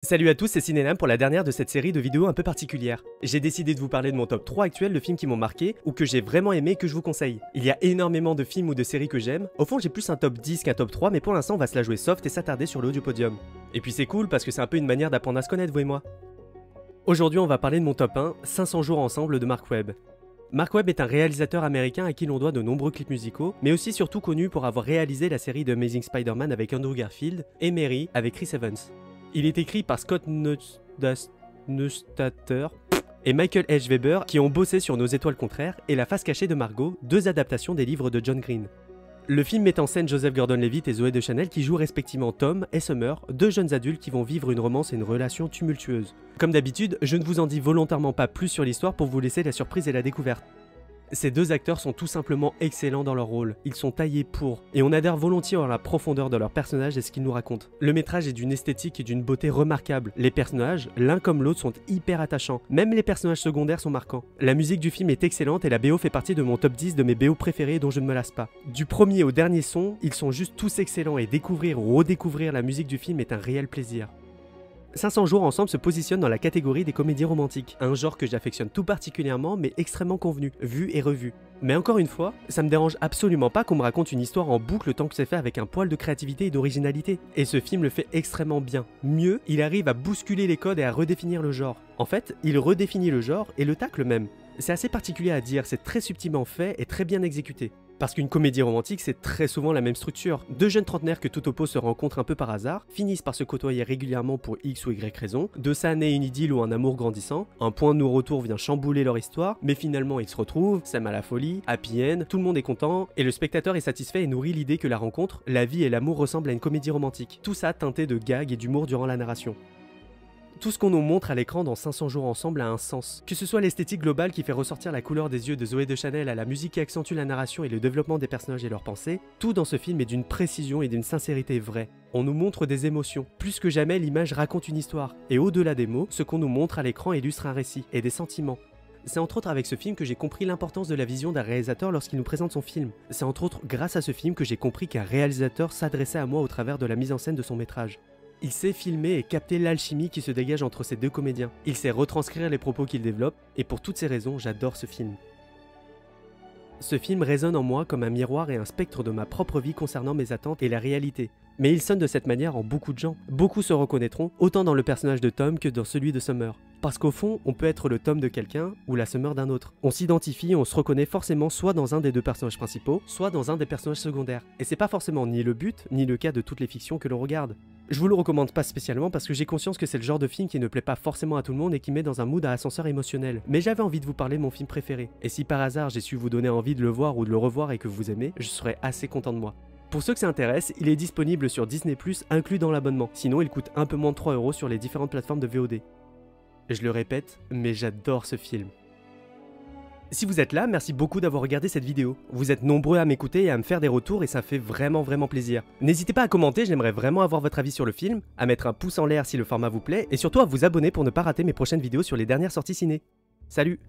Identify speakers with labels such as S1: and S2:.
S1: Salut à tous, c'est Cinélam pour la dernière de cette série de vidéos un peu particulière. J'ai décidé de vous parler de mon top 3 actuel de films qui m'ont marqué ou que j'ai vraiment aimé et que je vous conseille. Il y a énormément de films ou de séries que j'aime. Au fond, j'ai plus un top 10 qu'un top 3, mais pour l'instant, on va se la jouer soft et s'attarder sur le haut du podium. Et puis c'est cool parce que c'est un peu une manière d'apprendre à se connaître, vous et moi. Aujourd'hui, on va parler de mon top 1, 500 jours ensemble de Mark Webb. Mark Webb est un réalisateur américain à qui l'on doit de nombreux clips musicaux, mais aussi surtout connu pour avoir réalisé la série de Amazing Spider-Man avec Andrew Garfield et Mary avec Chris Evans. Il est écrit par Scott Neustadter et Michael H. Weber qui ont bossé sur Nos étoiles contraires et La face cachée de Margot, deux adaptations des livres de John Green. Le film met en scène Joseph Gordon-Levitt et Zooey Deschanel qui jouent respectivement Tom et Summer, deux jeunes adultes qui vont vivre une romance et une relation tumultueuse. Comme d'habitude, je ne vous en dis volontairement pas plus sur l'histoire pour vous laisser la surprise et la découverte. Ces deux acteurs sont tout simplement excellents dans leur rôle, ils sont taillés pour, et on adhère volontiers à la profondeur de leurs personnages et ce qu'ils nous racontent. Le métrage est d'une esthétique et d'une beauté remarquables, les personnages, l'un comme l'autre, sont hyper attachants, même les personnages secondaires sont marquants. La musique du film est excellente et la BO fait partie de mon top 10 de mes BO préférés dont je ne me lasse pas. Du premier au dernier son, ils sont juste tous excellents et découvrir ou redécouvrir la musique du film est un réel plaisir. 500 jours ensemble se positionne dans la catégorie des comédies romantiques, un genre que j'affectionne tout particulièrement mais extrêmement convenu, vu et revu. Mais encore une fois, ça me dérange absolument pas qu'on me raconte une histoire en boucle tant que c'est fait avec un poil de créativité et d'originalité. Et ce film le fait extrêmement bien. Mieux, il arrive à bousculer les codes et à redéfinir le genre. En fait, il redéfinit le genre et le tacle même. C'est assez particulier à dire, c'est très subtilement fait et très bien exécuté. Parce qu'une comédie romantique, c'est très souvent la même structure. Deux jeunes trentenaires que tout oppose se rencontrent un peu par hasard, finissent par se côtoyer régulièrement pour X ou Y raison, de ça naît une idylle ou un amour grandissant, un point de non-retour vient chambouler leur histoire, mais finalement ils se retrouvent, s'aiment à la folie, happy end, tout le monde est content, et le spectateur est satisfait et nourrit l'idée que la rencontre, la vie et l'amour ressemblent à une comédie romantique. Tout ça teinté de gags et d'humour durant la narration. Tout ce qu'on nous montre à l'écran dans 500 jours ensemble a un sens. Que ce soit l'esthétique globale qui fait ressortir la couleur des yeux de Zooey Deschanel à la musique qui accentue la narration et le développement des personnages et leurs pensées, tout dans ce film est d'une précision et d'une sincérité vraie. On nous montre des émotions. Plus que jamais, l'image raconte une histoire. Et au-delà des mots, ce qu'on nous montre à l'écran illustre un récit et des sentiments. C'est entre autres avec ce film que j'ai compris l'importance de la vision d'un réalisateur lorsqu'il nous présente son film. C'est entre autres grâce à ce film que j'ai compris qu'un réalisateur s'adressait à moi au travers de la mise en scène de son métrage. Il sait filmer et capter l'alchimie qui se dégage entre ces deux comédiens. Il sait retranscrire les propos qu'il développe, et pour toutes ces raisons, j'adore ce film. Ce film résonne en moi comme un miroir et un spectre de ma propre vie concernant mes attentes et la réalité. Mais il sonne de cette manière en beaucoup de gens. Beaucoup se reconnaîtront, autant dans le personnage de Tom que dans celui de Summer. Parce qu'au fond, on peut être le Tom de quelqu'un ou la Summer d'un autre. On s'identifie et on se reconnaît forcément soit dans un des deux personnages principaux, soit dans un des personnages secondaires. Et c'est pas forcément ni le but, ni le cas de toutes les fictions que l'on regarde. Je vous le recommande pas spécialement parce que j'ai conscience que c'est le genre de film qui ne plaît pas forcément à tout le monde et qui met dans un mood à ascenseur émotionnel. Mais j'avais envie de vous parler de mon film préféré. Et si par hasard j'ai su vous donner envie de le voir ou de le revoir et que vous aimez, je serais assez content de moi. Pour ceux que ça intéresse, il est disponible sur Disney+, inclus dans l'abonnement. Sinon, il coûte un peu moins de 3 € sur les différentes plateformes de VOD. Je le répète, mais j'adore ce film. Si vous êtes là, merci beaucoup d'avoir regardé cette vidéo. Vous êtes nombreux à m'écouter et à me faire des retours et ça fait vraiment plaisir. N'hésitez pas à commenter, j'aimerais vraiment avoir votre avis sur le film, à mettre un pouce en l'air si le format vous plaît, et surtout à vous abonner pour ne pas rater mes prochaines vidéos sur les dernières sorties ciné. Salut!